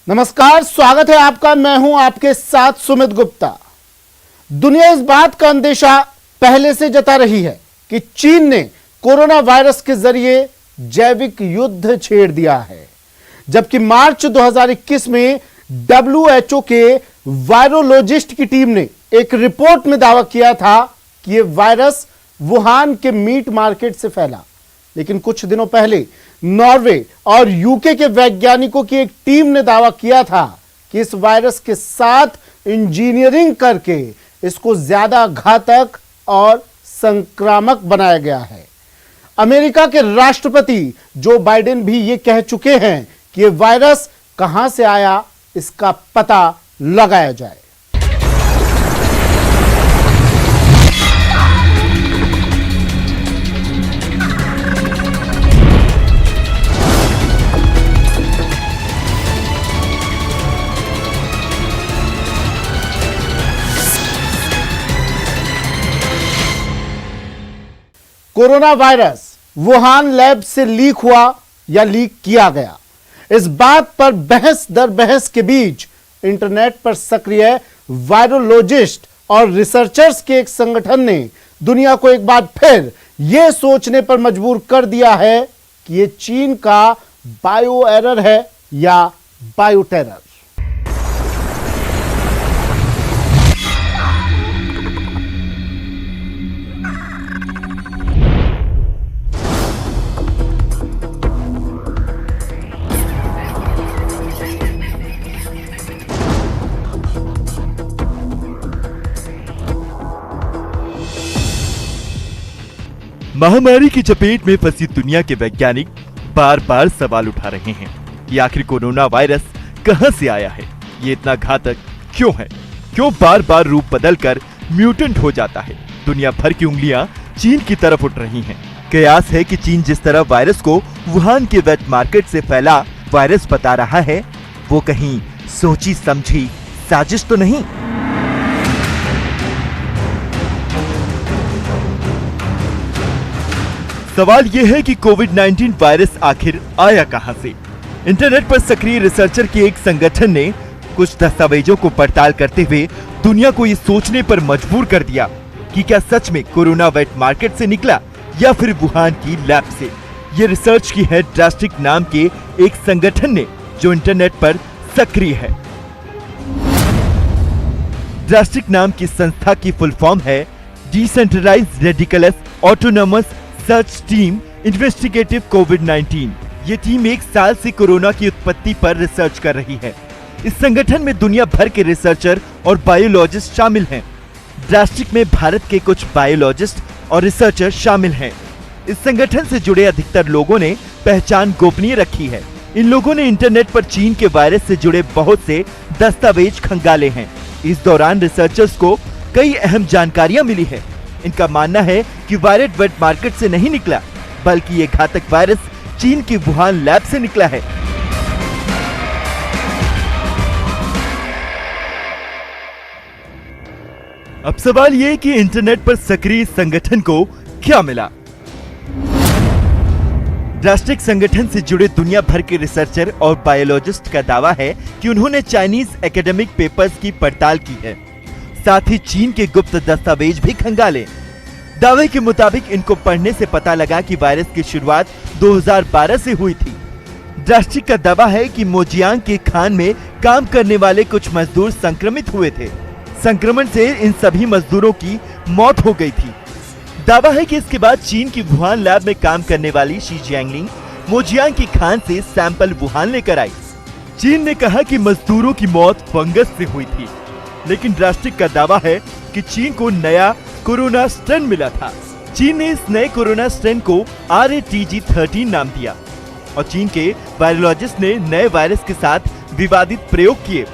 नमस्कार, स्वागत है आपका। मैं हूं आपके साथ सुमित गुप्ता। दुनिया इस बात का अंदेशा पहले से जता रही है कि चीन ने कोरोना वायरस के जरिए जैविक युद्ध छेड़ दिया है, जबकि मार्च 2021 में WHO के वायरोलॉजिस्ट की टीम ने एक रिपोर्ट में दावा किया था कि यह वायरस वुहान के मीट मार्केट से फैला। लेकिन कुछ दिनों पहले नॉर्वे और यूके के वैज्ञानिकों की एक टीम ने दावा किया था कि इस वायरस के साथ इंजीनियरिंग करके इसको ज्यादा घातक और संक्रामक बनाया गया है। अमेरिका के राष्ट्रपति जो बाइडेन भी ये कह चुके हैं कि यह वायरस कहां से आया, इसका पता लगाया जाए। कोरोना वायरस वुहान लैब से लीक हुआ या लीक किया गया, इस बात पर बहस दर बहस के बीच इंटरनेट पर सक्रिय वायरोलॉजिस्ट और रिसर्चर्स के एक संगठन ने दुनिया को एक बार फिर यह सोचने पर मजबूर कर दिया है कि यह चीन का बायो एरर है या बायो टेरर। महामारी की चपेट में फंसी दुनिया के वैज्ञानिक बार बार सवाल उठा रहे हैं कि आखिर कोरोना वायरस कहां से आया है, ये इतना घातक क्यों है, क्यों बार बार रूप बदलकर म्यूटेंट हो जाता है। दुनिया भर की उंगलियां चीन की तरफ उठ रही हैं। कयास है कि चीन जिस तरह वायरस को वुहान के वेट मार्केट से फैला वायरस बता रहा है, वो कहीं सोची समझी साजिश तो नहीं। सवाल यह है कि कोविड-19 वायरस आखिर आया कहां से। इंटरनेट पर सक्रिय रिसर्चर के एक संगठन ने कुछ दस्तावेजों को पड़ताल करते हुए दुनिया को ये सोचने पर मजबूर कर दिया कि क्या सच में कोरोना वेट मार्केट से निकला या फिर वुहान की लैब से। ये रिसर्च की है ड्रास्टिक नाम के एक संगठन ने, जो इंटरनेट पर सक्रिय है। ड्रास्टिक नाम की संस्था की फुल फॉर्म है decentralised radicals autonomous search team investigative कोविड-19। ये टीम एक साल से कोरोना की उत्पत्ति पर रिसर्च कर रही है। इस संगठन में दुनिया भर के रिसर्चर और बायोलॉजिस्ट शामिल हैं। ड्रास्टिक में भारत के कुछ बायोलॉजिस्ट और रिसर्चर शामिल हैं। इस संगठन से जुड़े अधिकतर लोगों ने पहचान गोपनीय रखी है। इन लोगों ने इंटरनेट पर चीन के वायरस से जुड़े बहुत से दस्तावेज खंगाले हैं। इस दौरान रिसर्चर्स को कई अहम जानकारियां मिली है। इनका मानना है कि वायरस वेट मार्केट से नहीं निकला, बल्कि ये घातक वायरस चीन की वुहान लैब से निकला है। अब सवाल ये कि इंटरनेट पर सक्रिय संगठन को क्या मिला। ड्रास्टिक संगठन से जुड़े दुनिया भर के रिसर्चर और बायोलॉजिस्ट का दावा है कि उन्होंने चाइनीज एकेडमिक पेपर्स की पड़ताल की है, साथ ही चीन के गुप्त दस्तावेज भी खंगाले। दावे के मुताबिक इनको पढ़ने से पता लगा कि वायरस की शुरुआत 2012 से हुई थी। ड्रास्टिक का दावा है कि मोजियांग के खान में काम करने वाले कुछ मजदूर संक्रमित हुए थे। संक्रमण से इन सभी मजदूरों की मौत हो गई थी। दावा है कि इसके बाद चीन की वुहान लैब में काम करने वाली शी जियांगलिंग मोजियांग की खान से सैंपल वुहान लेकर आई। चीन ने कहा कि मजदूरों की मौत फंगस से हुई थी, लेकिन ड्रास्टिक का दावा है कि चीन को नया कोरोना स्ट्रेन मिला था। चीन ने इस नए कोरोना स्ट्रेन को RATG13 नाम दिया और चीन के वायरोलॉजिस्ट ने नए वायरस के साथ विवादित प्रयोग किए।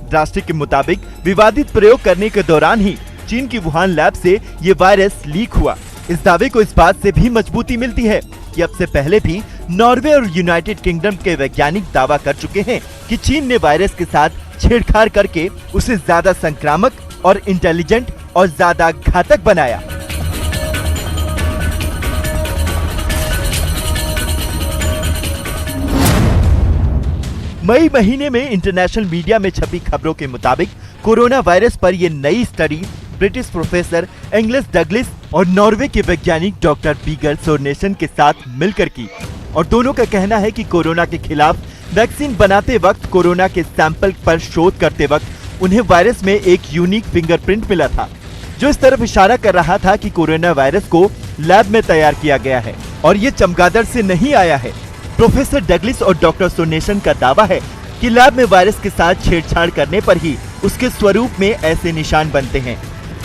ड्रास्टिक के मुताबिक विवादित प्रयोग करने के दौरान ही चीन की वुहान लैब से ये वायरस लीक हुआ। इस दावे को इस बात से भी मजबूती मिलती है कि अब से पहले भी नॉर्वे और यूनाइटेड किंगडम के वैज्ञानिक दावा कर चुके हैं कि चीन ने वायरस के साथ छेड़छाड़ करके उसे ज्यादा संक्रामक और इंटेलिजेंट और ज्यादा घातक बनाया। मई महीने में इंटरनेशनल मीडिया में छपी खबरों के मुताबिक कोरोना वायरस पर यह नई स्टडी ब्रिटिश प्रोफेसर एंगस डगलिस और नॉर्वे के वैज्ञानिक डॉक्टर बीगर सोरेनसन के साथ मिलकर की, और दोनों का कहना है कि कोरोना के खिलाफ वैक्सीन बनाते वक्त कोरोना के सैंपल पर शोध करते वक्त उन्हें वायरस में एक यूनिक फिंगरप्रिंट मिला था, जो इस तरफ इशारा कर रहा था कि कोरोना वायरस को लैब में तैयार किया गया है और ये चमगादड़ से नहीं आया है। प्रोफेसर डगलिस और डॉक्टर सोरेनसन का दावा है कि लैब में वायरस के साथ छेड़छाड़ करने पर ही उसके स्वरूप में ऐसे निशान बनते हैं।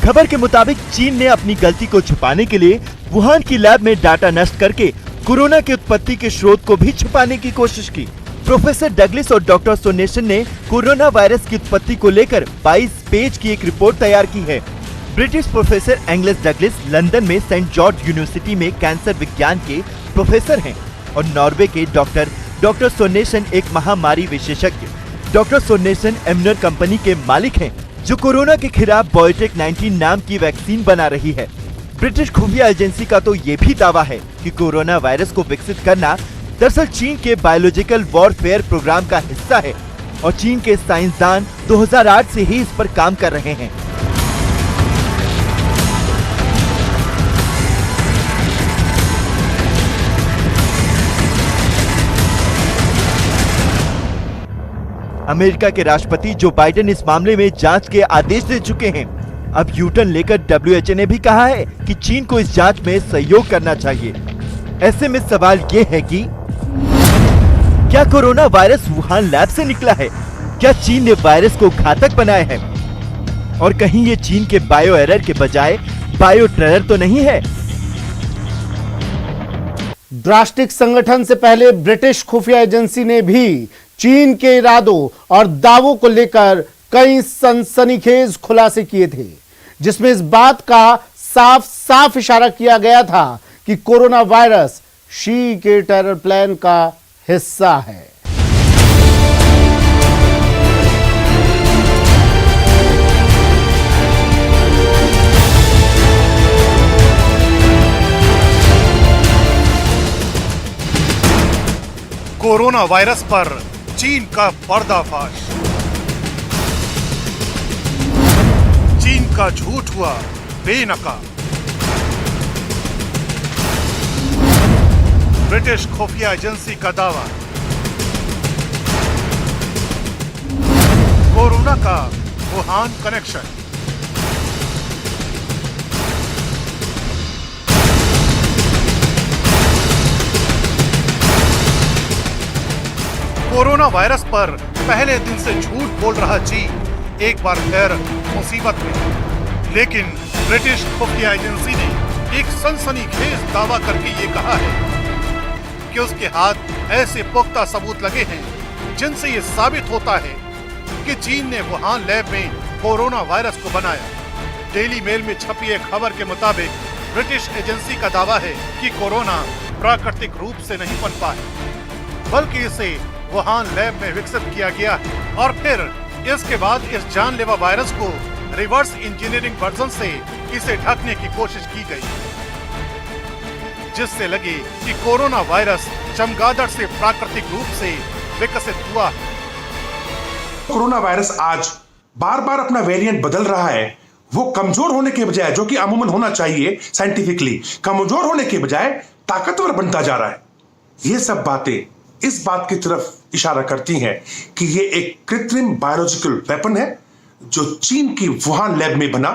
खबर के मुताबिक चीन ने अपनी गलती को छुपाने के लिए वुहान की लैब में डाटा नष्ट करके कोरोना की उत्पत्ति के स्रोत को भी छुपाने की कोशिश की। प्रोफेसर डगलिस और डॉक्टर सोरेनसन ने कोरोना वायरस की उत्पत्ति को लेकर 22 पेज की एक रिपोर्ट तैयार की है। ब्रिटिश प्रोफेसर एंगस डगलिस लंदन में सेंट जॉर्ज यूनिवर्सिटी में कैंसर विज्ञान के प्रोफेसर हैं और नॉर्वे के डॉक्टर सोरेनसन एक महामारी विशेषज्ञ। डॉक्टर सोरेनसन एमनर कंपनी के मालिक हैं, जो कोरोना के खिलाफ बायोटेक 19 नाम की वैक्सीन बना रही है। ब्रिटिश खुफिया एजेंसी का तो ये भी दावा है कि कोरोना वायरस को विकसित करना दरअसल चीन के बायोलॉजिकल वॉरफेयर प्रोग्राम का हिस्सा है और चीन के साइंसदान 2008 से ही इस पर काम कर रहे हैं। अमेरिका के राष्ट्रपति जो बाइडेन इस मामले में जांच के आदेश दे चुके हैं। अब यूटर्न लेकर WHO ने भी कहा है कि चीन को इस जांच में सहयोग करना चाहिए। ऐसे में सवाल ये है कि क्या कोरोना वायरस वुहान लैब से निकला है? क्या चीन ने वायरस को घातक बनाया है? और कहीं ये चीन के बायो एरर के बजाय बायो टेरर तो नहीं है? ड्रास्टिक संगठन से पहले ब्रिटिश खुफिया एजेंसी ने भी चीन के इरादों और दावों को लेकर कई सनसनीखेज खुलासे किए थे, जिसमें इस बात का साफ साफ इशारा किया गया था कि कोरोना वायरस शी के टेरर प्लान का हिस्सा है। कोरोना वायरस पर चीन का पर्दाफाश। चीन का झूठ हुआ बेनकाब। ब्रिटिश खुफिया एजेंसी का दावा। कोरोना का वुहान कनेक्शन। कोरोना वायरस पर पहले दिन से झूठ बोल रहा चीन एक बार फिर मुसीबत में। लेकिन ब्रिटिश खुफिया एजेंसी ने एक सनसनीखेज दावा करके ये कहा है कि उसके हाथ ऐसे पुख्ता सबूत लगे हैं जिनसे ये साबित होता है कि चीन ने वुहान लैब में कोरोना वायरस को बनाया। डेली मेल में छपी एक खबर के मुताबिक ब्रिटिश एजेंसी का दावा है कि कोरोना प्राकृतिक रूप से नहीं पनपा है, बल्कि इसे वुहान लैब में विकसित किया गया है और फिर इसके बाद इस जानलेवा वायरस को रिवर्स इंजीनियरिंग वर्जन से इसे ढकने की कोशिश की गई, जिससे लगे कि कोरोना वायरस चमगादड़ से प्राकृतिक रूप से विकसित हुआ है। कोरोना वायरस आज बार बार अपना वेरिएंट बदल रहा है। वो कमजोर होने के बजाय, जो कि अमूमन होना चाहिए साइंटिफिकली, कमजोर होने के बजाय ताकतवर बनता जा रहा है। ये सब बातें इस बात की तरफ इशारा करती हैं कि ये एक कृत्रिम बायोलॉजिकल वेपन है जो चीन की वुहान लैब में बना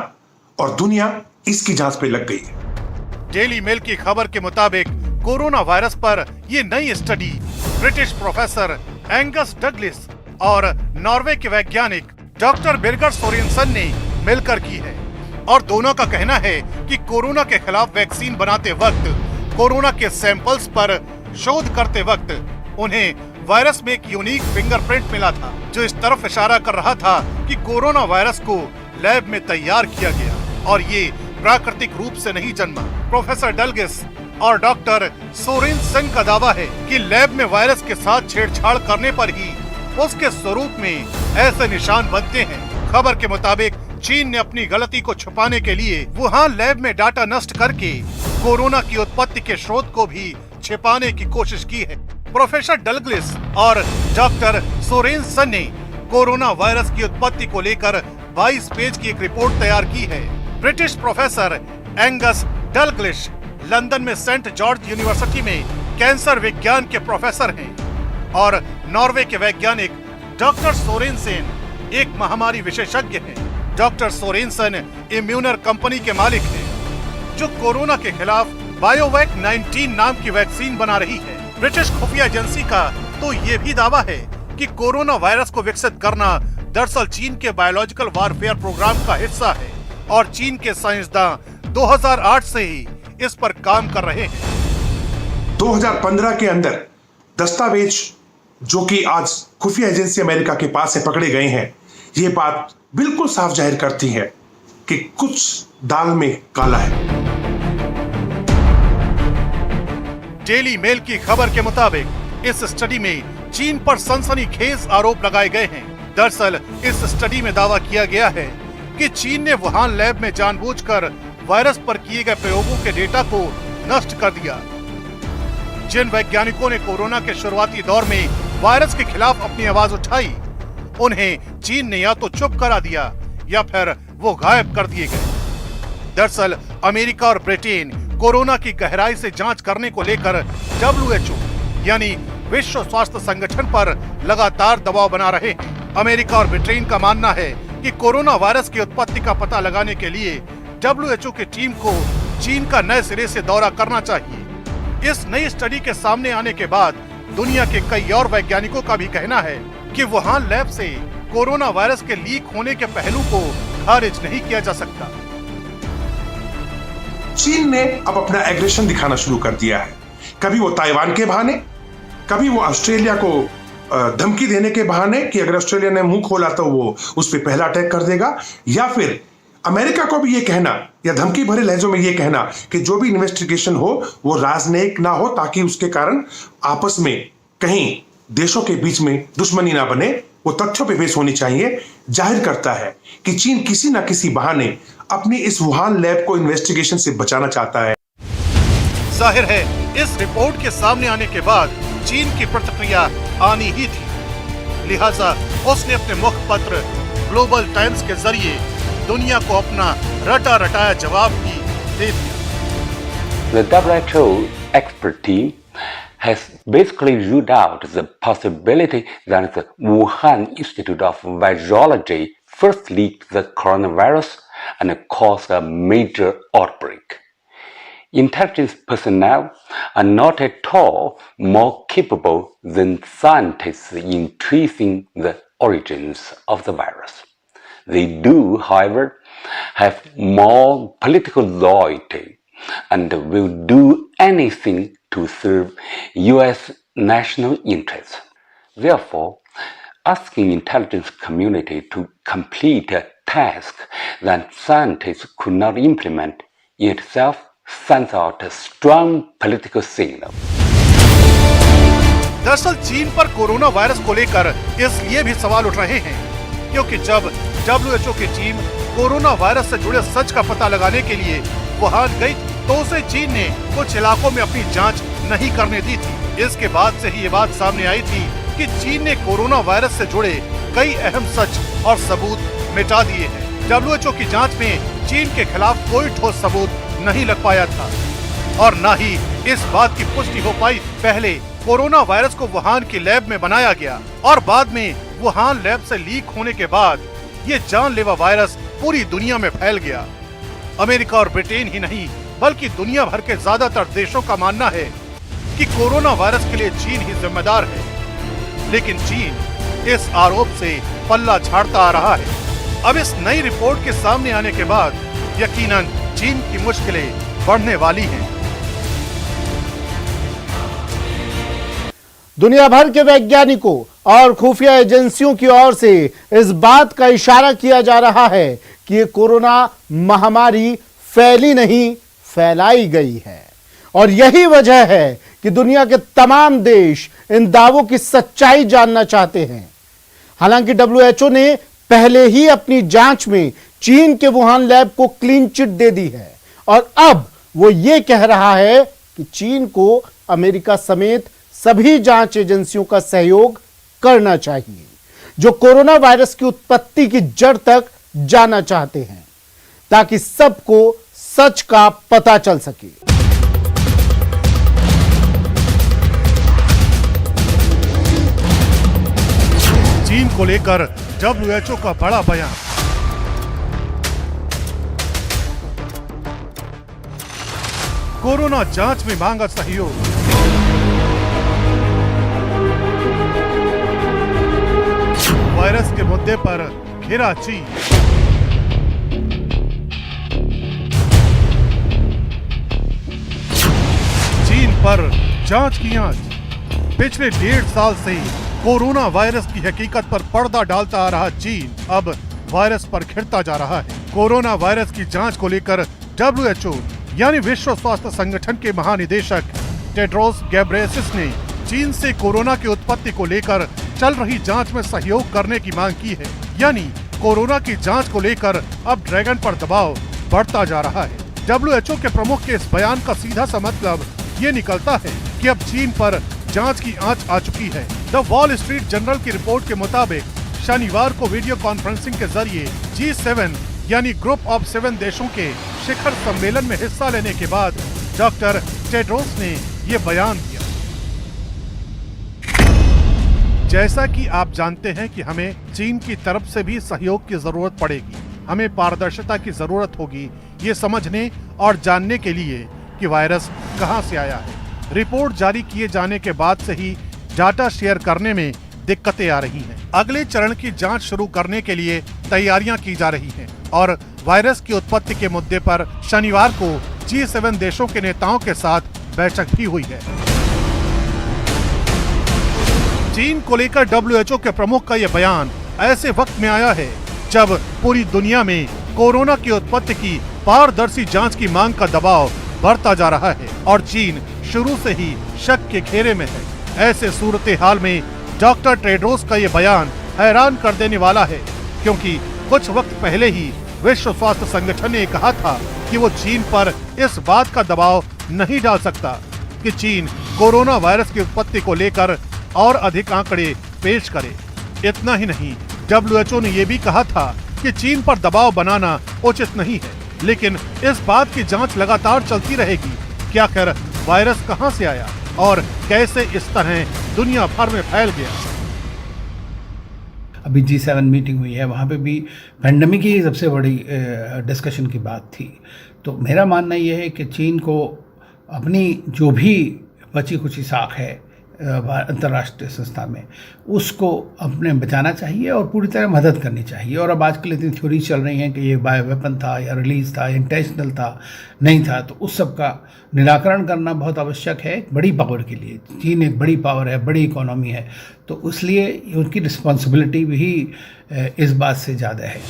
और दुनिया इसकी जांच पे लग गई है। डेली मेल की खबर के मुताबिक कोरोना वायरस पर ये नई स्टडी ब्रिटिश प्रोफेसर एंगस डगलिस और नॉर्वे के वैज्ञानिक डॉक्टर बिर्गर सोरेनसन ने मिलकर की है और दोनों का कहना है कि कोरोना के खिलाफ वैक्सीन बनाते वक्त, कोरोना के सैंपल्स पर शोध करते वक्त उन्हें वायरस में एक यूनिक फिंगरप्रिंट मिला था, जो इस तरफ इशारा कर रहा था कि कोरोना वायरस को लैब में तैयार किया गया और ये प्राकृतिक रूप से नहीं जन्मा। प्रोफेसर डगलिस और डॉक्टर सोरेनसन का दावा है कि लैब में वायरस के साथ छेड़छाड़ करने पर ही उसके स्वरूप में ऐसे निशान बनते हैं। खबर के मुताबिक चीन ने अपनी गलती को छुपाने के लिए वुहान लैब में डाटा नष्ट करके कोरोना की उत्पत्ति के स्रोत को भी छिपाने की कोशिश की है। प्रोफेसर डलग्लिश और डॉक्टर सोरेनसन ने कोरोना वायरस की उत्पत्ति को लेकर 22 पेज की एक रिपोर्ट तैयार की है। ब्रिटिश प्रोफेसर एंगस डलग्लिश लंदन में सेंट जॉर्ज यूनिवर्सिटी में कैंसर विज्ञान के प्रोफेसर हैं और नॉर्वे के वैज्ञानिक डॉक्टर सोरेनसन एक महामारी विशेषज्ञ हैं। डॉक्टर सोरेनसन इम्यूनर कंपनी के मालिक हैं, जो कोरोना के खिलाफ बायोवैक 19 नाम की वैक्सीन बना रही है। ब्रिटिश खुफिया एजेंसी का तो ये भी दावा है कि कोरोना वायरस को विकसित करना दरअसल चीन के बायोलॉजिकल वारफेयर प्रोग्राम का हिस्सा है और चीन के साइंसदान 2008 से ही इस पर काम कर रहे हैं। 2015 के अंदर दस्तावेज जो कि आज खुफिया एजेंसी अमेरिका के पास से पकड़े गए हैं, ये बात बिल्कुल साफ जाहिर करती है कि कुछ दाल में काला है। डेली मेल की खबर के मुताबिक इस स्टडी में चीन पर सनसनीखेज आरोप लगाए गए हैं। दरअसल इस स्टडी में दावा किया गया है कि चीन ने वुहान लैब में जानबूझकर वायरस पर किए गए प्रयोगों के डेटा को नष्ट कर दिया। जिन वैज्ञानिकों ने कोरोना के शुरुआती दौर में वायरस के खिलाफ अपनी आवाज उठाई, उन्हें चीन ने या तो चुप करा दिया या फिर वो गायब कर दिए गए। दरअसल अमेरिका और ब्रिटेन कोरोना की गहराई से जांच करने को लेकर WHO यानी विश्व स्वास्थ्य संगठन पर लगातार दबाव बना रहे हैं। अमेरिका और ब्रिटेन का मानना है कि कोरोना वायरस की उत्पत्ति का पता लगाने के लिए WHO की टीम को चीन का नए सिरे से दौरा करना चाहिए। इस नई स्टडी के सामने आने के बाद दुनिया के कई और वैज्ञानिकों का भी कहना है कि वुहान लैब से कोरोना वायरस के लीक होने के पहलू को खारिज नहीं किया जा सकता। चीन ने अब अपना एग्रेशन दिखाना शुरू कर दिया है। कभी वो ताइवान के बहाने, कभी वो ऑस्ट्रेलिया को धमकी देने के बहाने कि अगर ऑस्ट्रेलिया ने मुंह खोला तो वो उस पर पहला अटैक कर देगा, या फिर अमेरिका को भी ये कहना या धमकी भरे लहजों में ये कहना कि जो भी इन्वेस्टिगेशन हो वो राजनयिक ना हो, ताकि उसके कारण आपस में कहीं देशों के बीच में दुश्मनी ना बने, वो तथ्यों पे बेस होनी चाहिए, जाहिर करता है कि चीन किसी ना किसी बहाने अपनी इस वुहान लैब को इन्वेस्टिगेशन से बचाना चाहता है। जाहिर है इस रिपोर्ट के सामने आने के बाद चीन की प्रतिक्रिया आनी ही थी, लिहाजा उसने अपने मुखपत्र ग्लोबल टाइम्स के जरिए दुनिया को अपना रटा रटाया जवाब भी दे दिया। The WHO expert team has basically ruled out the possibility that the Wuhan Institute of Virology first leaked the coronavirus and caused a major outbreak. Intelligence personnel are not at all more capable than scientists in tracing the origins of the virus. They do, however, have more political loyalty and will do anything to serve US national interests. Therefore, asking intelligence community to complete a task that scientists could not implement in itself sends out a strong political signal. दरअसल चीन पर corona virus को लेकर इसलिए भी सवाल उठ रहे हैं क्योंकि जब WHO की टीम कोरोना वायरस से जुड़े सच का पता लगाने के लिए वुहान गई तो उसे चीन ने कुछ इलाकों में अपनी जांच नहीं करने दी थी। इसके बाद से ही ये बात सामने आई थी कि चीन ने कोरोना वायरस से जुड़े कई अहम सच और सबूत मिटा दिए हैं। WHO की जांच में चीन के खिलाफ कोई ठोस सबूत नहीं लग पाया था और न ही इस बात की पुष्टि हो पाई। पहले कोरोना वायरस को वुहान की लैब में बनाया गया और बाद में वुहान लैब से लीक होने के बाद ये जानलेवा वायरस पूरी दुनिया में फैल गया। अमेरिका और ब्रिटेन ही नहीं बल्कि दुनिया भर के ज्यादातर देशों का मानना है कि कोरोना वायरस के लिए चीन ही जिम्मेदार है, लेकिन चीन इस आरोप से पल्ला झाड़ता आ रहा है। अब इस नई रिपोर्ट के सामने आने के बाद यकीनन चीन की मुश्किलें बढ़ने वाली हैं। दुनिया भर के वैज्ञानिकों और खुफिया एजेंसियों की ओर से इस बात का इशारा किया जा रहा है कि ये कोरोना महामारी फैली नहीं, फैलाई गई है और यही वजह है कि दुनिया के तमाम देश इन दावों की सच्चाई जानना चाहते हैं। हालांकि WHO ने पहले ही अपनी जांच में चीन के वुहान लैब को क्लीन चिट दे दी है और अब वो ये कह रहा है कि चीन को अमेरिका समेत सभी जांच एजेंसियों का सहयोग करना चाहिए जो कोरोना वायरस की उत्पत्ति की जड़ तक जाना चाहते हैं ताकि सबको सच का पता चल सके। चीन को लेकर WHO का बड़ा बयान। कोरोना जांच में मांगा सहयोग। वायरस के मुद्दे पर घिरा चीन। चीन पर जांच की आंच। पिछले 1.5 साल से कोरोना वायरस की हकीकत पर पर्दा डालता आ रहा चीन अब वायरस पर घिरता जा रहा है। कोरोना वायरस की जांच को लेकर WHO यानी विश्व स्वास्थ्य संगठन के महानिदेशक टेड्रोस घेब्रेयेसस ने चीन से कोरोना की उत्पत्ति को लेकर चल रही जांच में सहयोग करने की मांग की है। यानी कोरोना की जांच को लेकर अब ड्रैगन पर दबाव बढ़ता जा रहा है। WHO के प्रमुख के इस बयान का सीधा सा मतलब ये निकलता है कि अब चीन पर जांच की आंच आ चुकी है। द वॉल स्ट्रीट जर्नल की रिपोर्ट के मुताबिक शनिवार को वीडियो कॉन्फ्रेंसिंग के जरिए G7 यानी ग्रुप ऑफ 7 देशों के शिखर सम्मेलन में हिस्सा लेने के बाद डॉक्टर टेड्रोस ने ये बयान दिया। जैसा कि आप जानते हैं कि हमें चीन की तरफ से भी सहयोग की जरूरत पड़ेगी। हमें पारदर्शिता की जरूरत होगी ये समझने और जानने के लिए कि वायरस कहां से आया है। रिपोर्ट जारी किए जाने के बाद से ही डाटा शेयर करने में दिक्कतें आ रही हैं। अगले चरण की जांच शुरू करने के लिए तैयारियां की जा रही हैं और वायरस की उत्पत्ति के मुद्दे पर शनिवार को G7 देशों के नेताओं के साथ बैठक भी हुई है। चीन को लेकर WHO के प्रमुख का यह बयान ऐसे वक्त में आया है जब पूरी दुनिया में कोरोना की उत्पत्ति की पारदर्शी जांच की मांग का दबाव बढ़ता जा रहा है और चीन शुरू से ही शक के घेरे में है। ऐसे सूरत हाल में डॉक्टर टेड्रोस का ये बयान हैरान कर देने वाला है क्योंकि कुछ वक्त पहले ही विश्व स्वास्थ्य संगठन ने कहा था कि वो चीन पर इस बात का दबाव नहीं डाल सकता कि चीन कोरोना वायरस की उत्पत्ति को लेकर और अधिक आंकड़े पेश करे। इतना ही नहीं, WHO ने यह भी कहा था कि चीन पर दबाव बनाना उचित नहीं है, लेकिन इस बात की जांच लगातार चलती रहेगी कि आखिर वायरस कहां से आया और कैसे इस तरह दुनिया भर में फैल गया। अभी G7 मीटिंग हुई है, वहाँ पे भी पेंडेमिक ही सबसे बड़ी डिस्कशन की बात थी। तो मेरा मानना यह है कि चीन को अपनी जो भी बची कुची साख है अंतर्राष्ट्रीय संस्था में उसको अपने बचाना चाहिए और पूरी तरह मदद करनी चाहिए। और अब आजकल इतनी थ्योरी चल रही हैं कि ये बायो वेपन था या रिलीज था, इंटेंशनल था, नहीं था, तो उस सब का निराकरण करना बहुत आवश्यक है एक बड़ी पावर के लिए। चीन एक बड़ी पावर है, बड़ी इकोनॉमी है, तो इसलिए उनकी रिस्पॉन्सिबिलिटी भी इस बात से ज़्यादा है।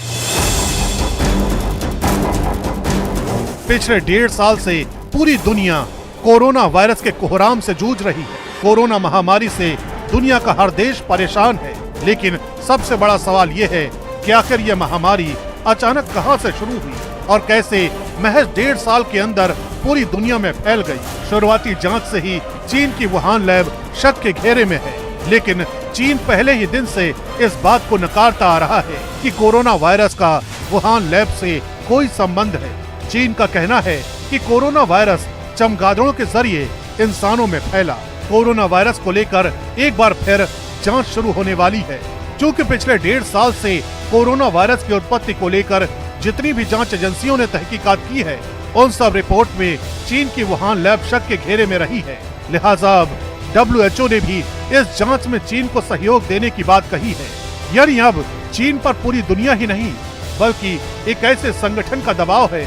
पिछले 1.5 साल से पूरी दुनिया कोरोना वायरस के कोहराम से जूझ रही है। कोरोना महामारी से दुनिया का हर देश परेशान है, लेकिन सबसे बड़ा सवाल ये है कि आखिर यह महामारी अचानक कहां से शुरू हुई और कैसे महज 1.5 साल के अंदर पूरी दुनिया में फैल गई। शुरुआती जांच से ही चीन की वुहान लैब शक के घेरे में है, लेकिन चीन पहले ही दिन से इस बात को नकारता आ रहा है कि कोरोना वायरस का वुहान लैब से कोई संबंध है। चीन का कहना है कि कोरोना वायरस चमगादड़ों के जरिए इंसानों में फैला। कोरोना वायरस को लेकर एक बार फिर जांच शुरू होने वाली है, क्योंकि पिछले 1.5 साल से कोरोना वायरस की उत्पत्ति को लेकर जितनी भी जांच एजेंसियों ने तहकीकात की है, उन सब रिपोर्ट में चीन की वुहान लैब शक के घेरे में रही है। लिहाजा अब WHO ने भी इस जांच में चीन को सहयोग देने की बात कही है। यानी अब चीन पर पूरी दुनिया ही नहीं बल्कि एक ऐसे संगठन का दबाव है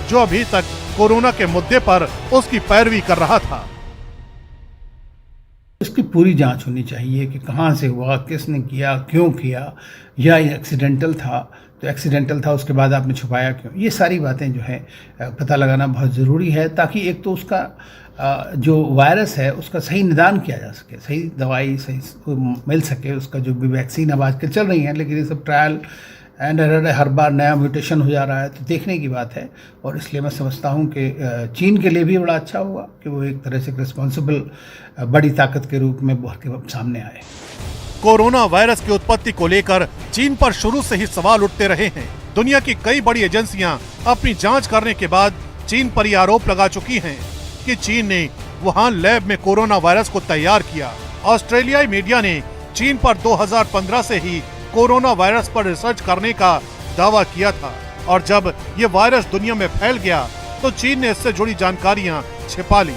जो अभी तक कोरोना के मुद्दे पर उसकी पैरवी कर रहा था। इसकी पूरी जांच होनी चाहिए कि कहां से हुआ, किसने किया, क्यों किया, या एक्सीडेंटल था तो एक्सीडेंटल था उसके बाद आपने छुपाया क्यों। ये सारी बातें जो है पता लगाना बहुत ज़रूरी है, ताकि एक तो उसका जो वायरस है उसका सही निदान किया जा सके, सही दवाई सही मिल सके, उसका जो भी वैक्सीन अब आजकल चल रही हैं, लेकिन ये सब ट्रायल एंड एरर है, हर बार नया म्यूटेशन हो जा रहा है, तो देखने की बात है। और इसलिए मैं समझता हूँ कि चीन के लिए भी बड़ा अच्छा होगा कि वो एक तरह से रिस्पॉन्सिबल बड़ी ताकत के रूप में बढ़ के सामने आए। कोरोना वायरस की उत्पत्ति को लेकर चीन पर शुरू से ही सवाल उठते रहे हैं। दुनिया की कई बड़ी एजेंसियां अपनी जांच करने के बाद चीन पर यह आरोप लगा चुकी हैं कि चीन ने वुहान लैब में कोरोना वायरस को तैयार किया। ऑस्ट्रेलियाई मीडिया ने चीन पर 2015 से ही कोरोना वायरस पर रिसर्च करने का दावा किया था, और जब ये वायरस दुनिया में फैल गया तो चीन ने इससे जुड़ी जानकारियां छिपा ली।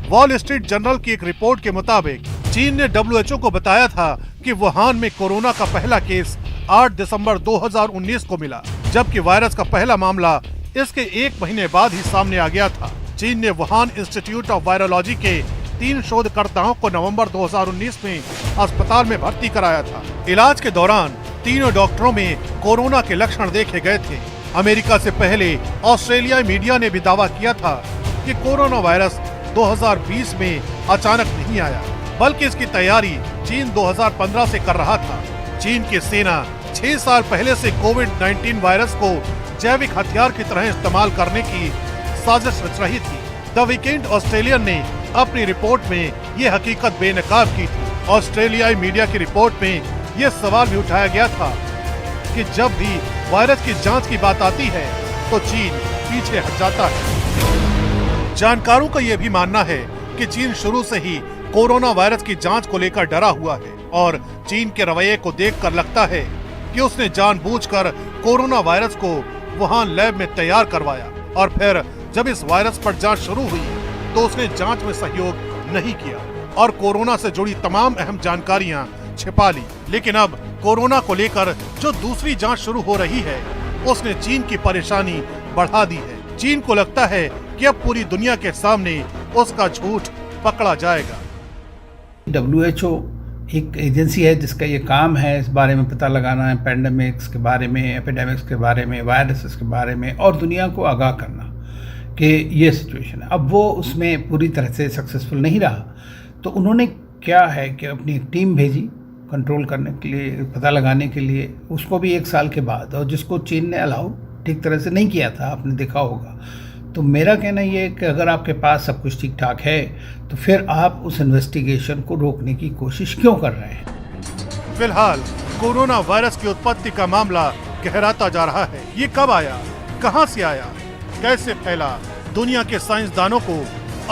वॉल स्ट्रीट जर्नल की एक रिपोर्ट के मुताबिक चीन ने WHO को बताया था कि वुहान में कोरोना का पहला केस 8 दिसंबर 2019 को मिला, जबकि वायरस का पहला मामला इसके 1 महीने बाद ही सामने आ गया था। चीन ने वुहान इंस्टीट्यूट ऑफ वायरोलॉजी के 3 शोधकर्ताओं को नवंबर 2019 में अस्पताल में भर्ती कराया था। इलाज के दौरान तीनों डॉक्टरों में कोरोना के लक्षण देखे गए थे। अमेरिका से पहले ऑस्ट्रेलियाई मीडिया ने भी दावा किया था कि कोरोना वायरस 2020 में अचानक नहीं आया, बल्कि इसकी तैयारी चीन 2015 से कर रहा था। चीन की सेना 6 साल पहले से कोविड-19 वायरस को जैविक हथियार की तरह इस्तेमाल करने की साजिश रच रही थी। द वीकेंड ऑस्ट्रेलियन ने अपनी रिपोर्ट में ये हकीकत बेनकाब की थी। ऑस्ट्रेलियाई मीडिया की रिपोर्ट में ये सवाल भी उठाया गया था कि जब भी वायरस की जांच की बात आती है तो चीन पीछे हट जाता है। जानकारों का ये भी मानना है कि चीन शुरू से ही कोरोना वायरस की जांच को लेकर डरा हुआ है, और चीन के रवैये को देखकर लगता है कि उसने जानबूझकर कोरोना वायरस को वुहान लैब में तैयार करवाया, और फिर जब इस वायरस पर जांच शुरू हुई तो उसने जांच में सहयोग नहीं किया और कोरोना से जुड़ी तमाम अहम जानकारियां छिपा ली। लेकिन अब कोरोना को लेकर जो दूसरी जांच शुरू हो रही है उसने चीन की परेशानी बढ़ा दी है। चीन को लगता है कि अब पूरी दुनिया के सामने उसका झूठ पकड़ा जाएगा। WHO एक एजेंसी है जिसका ये काम है इस बारे में पता लगाना है, पैंडेमिक्स के बारे में, एपिडेमिक्स के बारे में, वायरसेस के बारे में, और दुनिया को आगाह करना कि ये सिचुएशन है। अब वो उसमें पूरी तरह से सक्सेसफुल नहीं रहा, तो उन्होंने क्या है कि अपनी एक टीम भेजी कंट्रोल करने के लिए, पता लगाने के लिए, उसको भी 1 साल के बाद, और जिसको चीन ने अलाउ ठीक तरह से नहीं किया था, आपने देखा होगा। तो मेरा कहना ये है कि अगर आपके पास सब कुछ ठीक ठाक है तो फिर आप उस इन्वेस्टिगेशन को रोकने की कोशिश क्यों कर रहे हैं। फिलहाल कोरोना वायरस की उत्पत्ति का मामला गहराता जा रहा है। ये कब आया, कहां से आया, कैसे फैला, दुनिया के साइंसदानों को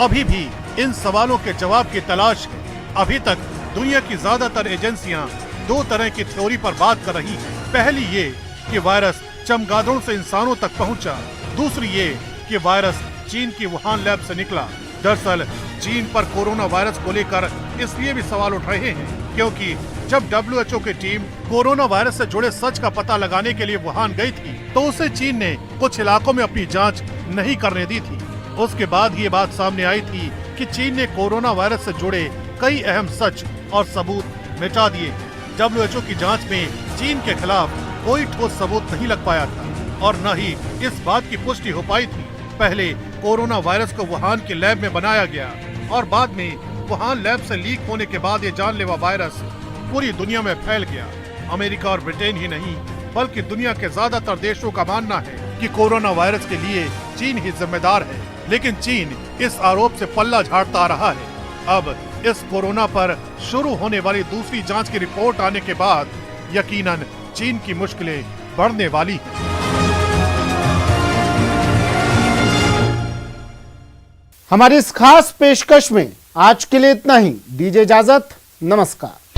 अभी भी इन सवालों के जवाब की तलाश है। अभी तक दुनिया की ज्यादातर एजेंसियां 2 तरह की थ्योरी पर बात कर रही हैं। पहली ये कि वायरस चमगादड़ों से इंसानों तक पहुंचा, दूसरी ये कि वायरस चीन की वुहान लैब से निकला। दरअसल चीन पर कोरोना वायरस को लेकर इसलिए भी सवाल उठ रहे हैं क्योंकि जब WHO की टीम कोरोना वायरस से जुड़े सच का पता लगाने के लिए वुहान गई थी तो उसे चीन ने कुछ इलाकों में अपनी जांच नहीं करने दी थी। उसके बाद ये बात सामने आई थी कि चीन ने कोरोना वायरस से जुड़े कई अहम सच और सबूत मिटा दिए। WHO की जांच में चीन के खिलाफ कोई ठोस सबूत नहीं लग पाया था और न ही इस बात की पुष्टि हो पाई थी। पहले कोरोना वायरस को वुहान के लैब में बनाया गया और बाद में वुहान लैब से लीक होने के बाद ये जानलेवा वायरस पूरी दुनिया में फैल गया। अमेरिका और ब्रिटेन ही नहीं बल्कि दुनिया के ज्यादातर देशों का मानना है कि कोरोना वायरस के लिए चीन ही जिम्मेदार है, लेकिन चीन इस आरोप से पल्ला झाड़ता रहा है। अब इस कोरोना पर शुरू होने वाली दूसरी जांच की रिपोर्ट आने के बाद यकीनन चीन की मुश्किलें बढ़ने वाली हैं। हमारी इस खास पेशकश में आज के लिए इतना ही। दीजिए इजाजत, नमस्कार।